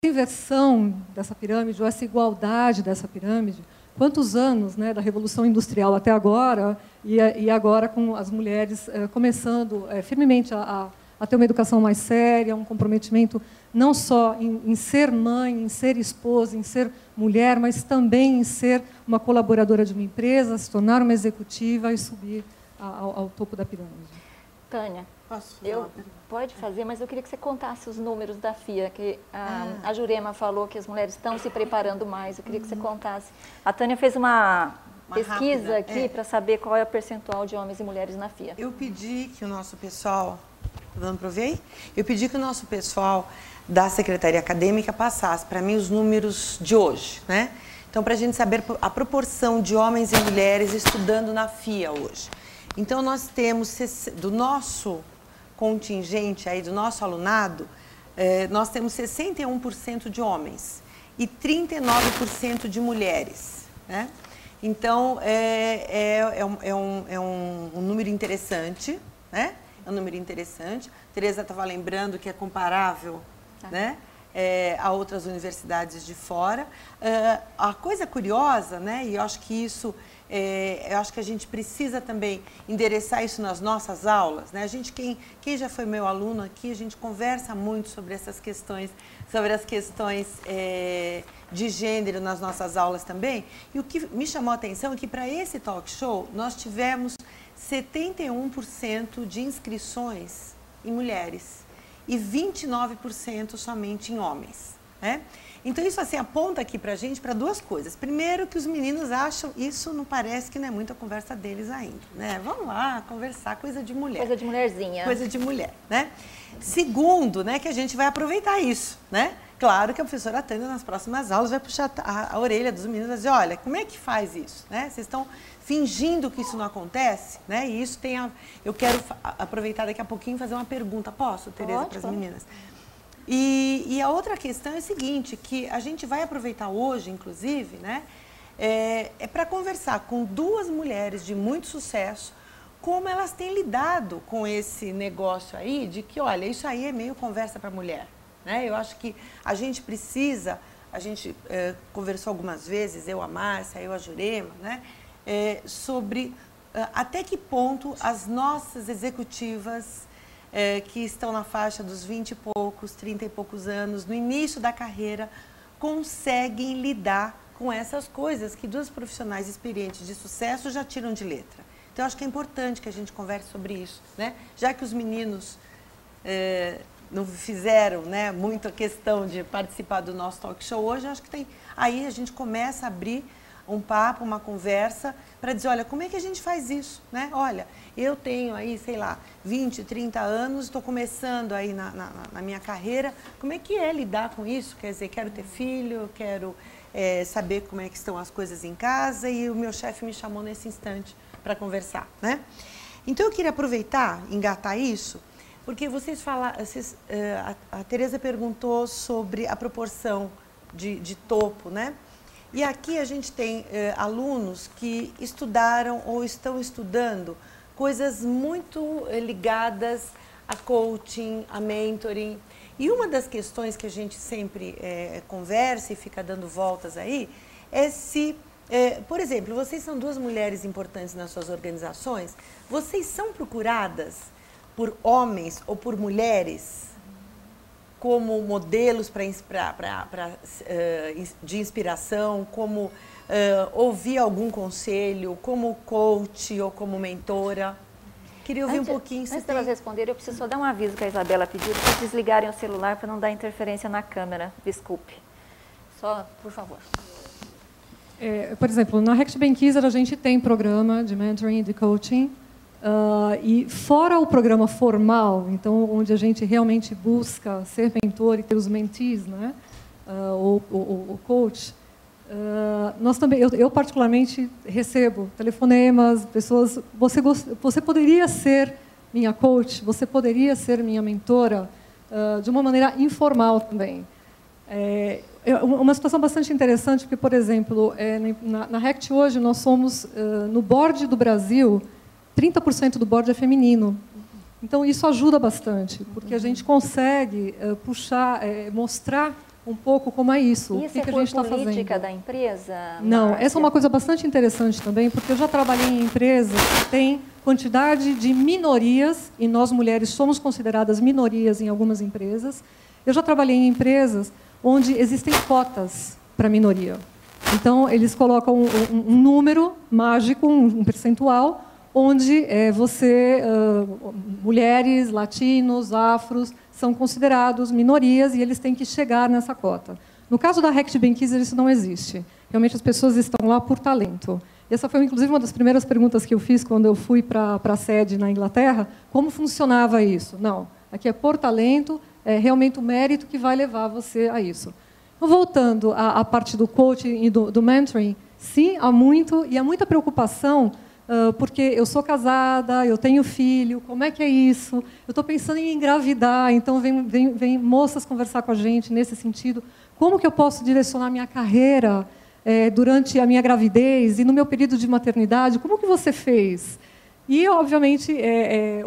inversão dessa pirâmide, ou essa igualdade dessa pirâmide, quantos anos, né, da Revolução Industrial até agora, e agora com as mulheres começando firmemente a ter uma educação mais séria, um comprometimento não só em ser mãe, em ser esposa, em ser mulher, mas também em ser uma colaboradora de uma empresa, se tornar uma executiva e subir ao topo da pirâmide. Tânia, posso fazer pode fazer, mas eu queria que você contasse os números da FIA, que a Jurema falou que as mulheres estão se preparando mais, eu queria que você contasse. A Tânia fez uma pesquisa rápida aqui para saber qual é o percentual de homens e mulheres na FIA. Eu pedi que o nosso pessoal, dando para ver? Eu pedi que o nosso pessoal da Secretaria Acadêmica passasse para mim os números de hoje, né? Então, para a gente saber a proporção de homens e mulheres estudando na FIA hoje. Então, nós temos, do nosso contingente, aí, do nosso alunado, nós temos 61% de homens e 39% de mulheres, né? Então, é um número interessante, né? É um número interessante. A Tereza estava lembrando que é comparável, né, a outras universidades de fora. A coisa curiosa, né, e eu acho que isso, eu acho que a gente precisa também endereçar isso nas nossas aulas, né? Quem já foi meu aluno aqui, a gente conversa muito sobre essas questões, sobre as questões de gênero nas nossas aulas também. E o que me chamou a atenção é que para esse talk show nós tivemos 71% de inscrições em mulheres e 29% somente em homens, né? Então, isso assim aponta aqui para a gente para duas coisas. Primeiro, que os meninos acham, isso não parece que não é muita conversa deles ainda, né? Vamos lá, conversar, coisa de mulher. Coisa de mulherzinha. Coisa de mulher, né? Segundo, né, que a gente vai aproveitar isso, né? Claro que a professora Tânia, nas próximas aulas, vai puxar a orelha dos meninos e vai dizer, olha, como é que faz isso, né? Vocês estão fingindo que isso não acontece, né? E isso tem eu quero aproveitar daqui a pouquinho e fazer uma pergunta. Posso, Tereza, para as meninas? E a outra questão é a seguinte, que a gente vai aproveitar hoje, inclusive, né? É para conversar com duas mulheres de muito sucesso, como elas têm lidado com esse negócio aí, de que, olha, isso aí é meio conversa para mulher, né? Eu acho que a gente precisa, a gente conversou algumas vezes, eu, a Márcia, eu, a Jurema, né? Sobre até que ponto as nossas executivas que estão na faixa dos 20 e poucos, 30 e poucos anos, no início da carreira, conseguem lidar com essas coisas que duas profissionais experientes de sucesso já tiram de letra. Então, acho que é importante que a gente converse sobre isso, né? Já que os meninos não fizeram, né, muita questão de participar do nosso talk show hoje, acho que aí a gente começa a abrir um papo, uma conversa, para dizer, olha, como é que a gente faz isso, né? Olha, eu tenho aí, sei lá, 20, 30 anos, estou começando aí na minha carreira, como é que é lidar com isso? Quer dizer, quero ter filho, quero saber como é que estão as coisas em casa, e o meu chefe me chamou nesse instante para conversar, né? Então, eu queria aproveitar, engatar isso, porque vocês falaram, a Tereza perguntou sobre a proporção de topo, né? E aqui a gente tem alunos que estudaram ou estão estudando coisas muito ligadas a coaching, a mentoring. E uma das questões que a gente sempre conversa e fica dando voltas aí é se, por exemplo, vocês são duas mulheres importantes nas suas organizações, vocês são procuradas por homens ou por mulheres como modelos de inspiração, como ouvir algum conselho, como coach ou como mentora? Queria ouvir um pouquinho. Antes de elas responderem, eu preciso só dar um aviso que a Isabela pediu, para vocês desligarem o celular para não dar interferência na câmera. Desculpe. Só, por favor. Por exemplo, na Rect Benkiser a gente tem programa de mentoring e de coaching. E fora o programa formal, então, onde a gente realmente busca ser mentor e ter os mentees, né? O coach, nós também, eu particularmente recebo telefonemas, pessoas, você poderia ser minha coach, você poderia ser minha mentora, de uma maneira informal também. Uma situação bastante interessante, porque, por exemplo, na Rect hoje nós somos, no board do Brasil, 30% do board é feminino. Então, isso ajuda bastante, porque a gente consegue puxar, mostrar um pouco como é isso. Isso o que é a gente está fazendo. política da empresa? Não, Márcia? essa é uma coisa bastante interessante também, porque eu já trabalhei em empresas que têm quantidade de minorias, e nós mulheres somos consideradas minorias em algumas empresas. Eu já trabalhei em empresas onde existem cotas para minoria. Então, eles colocam um número mágico, um percentual, onde mulheres, latinos, afros, são considerados minorias e eles têm que chegar nessa cota. No caso da Reckitt Benckiser, isso não existe. Realmente, as pessoas estão lá por talento. Essa foi, inclusive, uma das primeiras perguntas que eu fiz quando eu fui para a sede na Inglaterra. Como funcionava isso? Não, aqui é por talento, é realmente o mérito que vai levar você a isso. Então, voltando à parte do coaching e do mentoring, sim, há muito, e há muita preocupação, porque eu sou casada, eu tenho filho, como é que é isso? Eu estou pensando em engravidar, então vem moças conversar com a gente nesse sentido. Como que eu posso direcionar minha carreira durante a minha gravidez e no meu período de maternidade? Como que você fez? E, obviamente,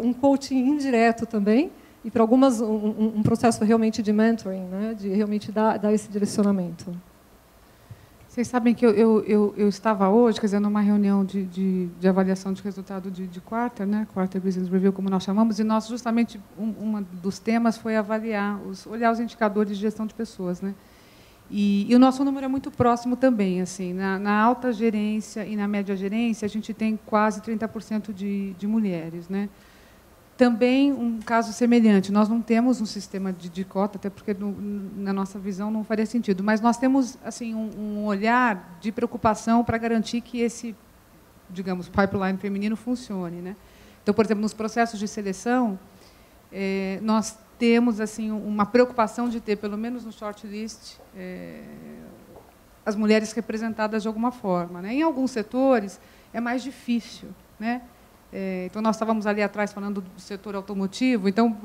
um coaching indireto também, e para algumas um processo realmente de mentoring, né? De realmente dar esse direcionamento. Vocês sabem que eu estava hoje, quer dizer, numa reunião de avaliação de resultado de quarter, né? Quarter Business Review, como nós chamamos, e nós, justamente, um dos temas foi olhar os indicadores de gestão de pessoas, né? E o nosso número é muito próximo também, assim, na alta gerência e na média gerência, a gente tem quase 30% de mulheres, né? Também um caso semelhante, nós não temos um sistema de cota, até porque na nossa visão não faria sentido, mas nós temos assim um olhar de preocupação para garantir que esse, digamos, pipeline feminino funcione, né? Então, por exemplo, nos processos de seleção, nós temos assim uma preocupação de ter, pelo menos no shortlist, as mulheres representadas de alguma forma, né? Em alguns setores é mais difícil, né? Então, nós estávamos ali atrás falando do setor automotivo. Então,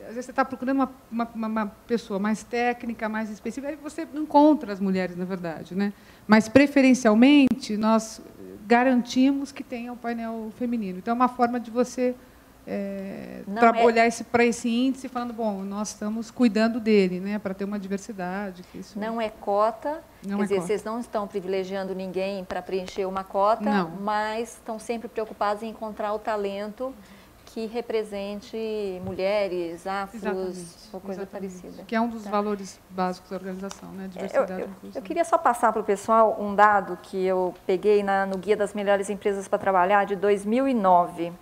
às vezes, você está procurando uma pessoa mais técnica, mais específica, aí você não encontra as mulheres, na verdade, né? Mas, preferencialmente, nós garantimos que tenha um painel feminino. Então, é uma forma de você trabalhar para esse índice, falando, bom, nós estamos cuidando dele, né, para ter uma diversidade. Que isso não é cota, quer dizer, vocês não estão privilegiando ninguém para preencher uma cota, não, mas estão sempre preocupados em encontrar o talento que represente mulheres, afros, ou coisa parecida. Que é um dos valores básicos da organização, né, diversidade e inclusão. Eu queria só passar para o pessoal um dado que eu peguei no Guia das Melhores Empresas para Trabalhar, de 2009.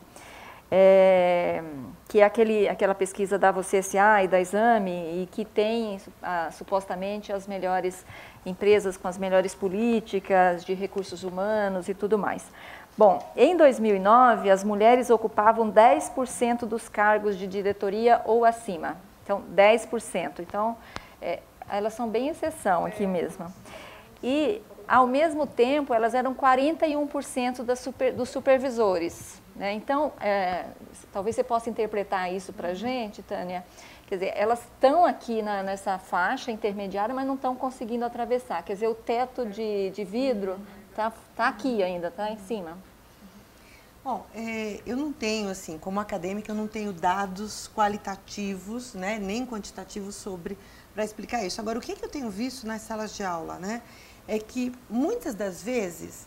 Que é aquela pesquisa da CSA e da Exame, e que tem supostamente as melhores empresas com as melhores políticas de recursos humanos e tudo mais. Bom, em 2009, as mulheres ocupavam 10% dos cargos de diretoria ou acima. Então, 10%. Então, elas são bem exceção aqui mesmo. E, ao mesmo tempo, elas eram 41% dos supervisores. Né? Então, talvez você possa interpretar isso para a gente, Tânia. Quer dizer, elas estão aqui nessa faixa intermediária, mas não estão conseguindo atravessar. Quer dizer, o teto de vidro está aqui ainda, está em cima. Bom, eu não tenho, assim, como acadêmica, eu não tenho dados qualitativos, né, nem quantitativos para explicar isso. Agora, o que eu tenho visto nas salas de aula, né, é que, muitas das vezes,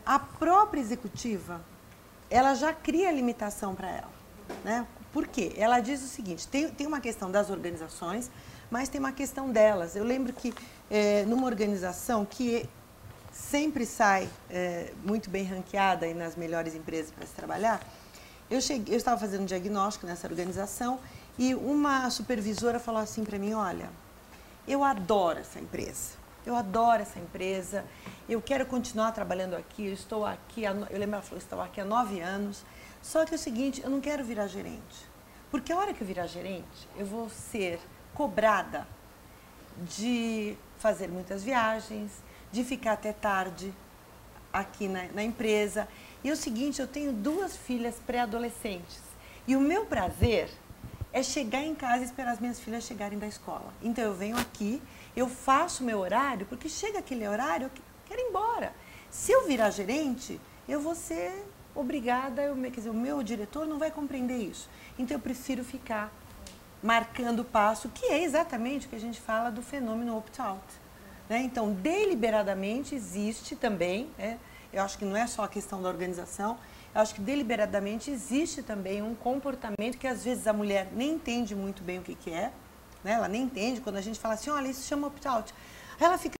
a própria executiva, ela já cria limitação para ela, né? Por quê? Ela diz o seguinte, tem uma questão das organizações, mas tem uma questão delas. Eu lembro que numa organização que sempre sai muito bem ranqueada aí nas melhores empresas para se trabalhar, eu estava fazendo um diagnóstico nessa organização e uma supervisora falou assim para mim, olha, eu adoro essa empresa. Eu adoro essa empresa, eu quero continuar trabalhando aqui, eu estou aqui, eu lembro, ela falou, estou aqui há 9 anos, só que é o seguinte, eu não quero virar gerente, porque a hora que eu virar gerente, eu vou ser cobrada de fazer muitas viagens, de ficar até tarde aqui na empresa, e é o seguinte, eu tenho 2 filhas pré-adolescentes, e o meu prazer é chegar em casa e esperar as minhas filhas chegarem da escola. Então, eu venho aqui, eu faço o meu horário, porque chega aquele horário, eu quero ir embora. Se eu virar gerente, eu vou ser obrigada, quer dizer, o meu diretor não vai compreender isso. Então, eu prefiro ficar marcando o passo, que é exatamente o que a gente fala do fenômeno opt-out. Né? Então, deliberadamente existe também, eu acho que não é só a questão da organização, eu acho que deliberadamente existe também um comportamento que às vezes a mulher nem entende muito bem o que é, né? Ela nem entende quando a gente fala assim, olha, isso chama opt-out. Ela fica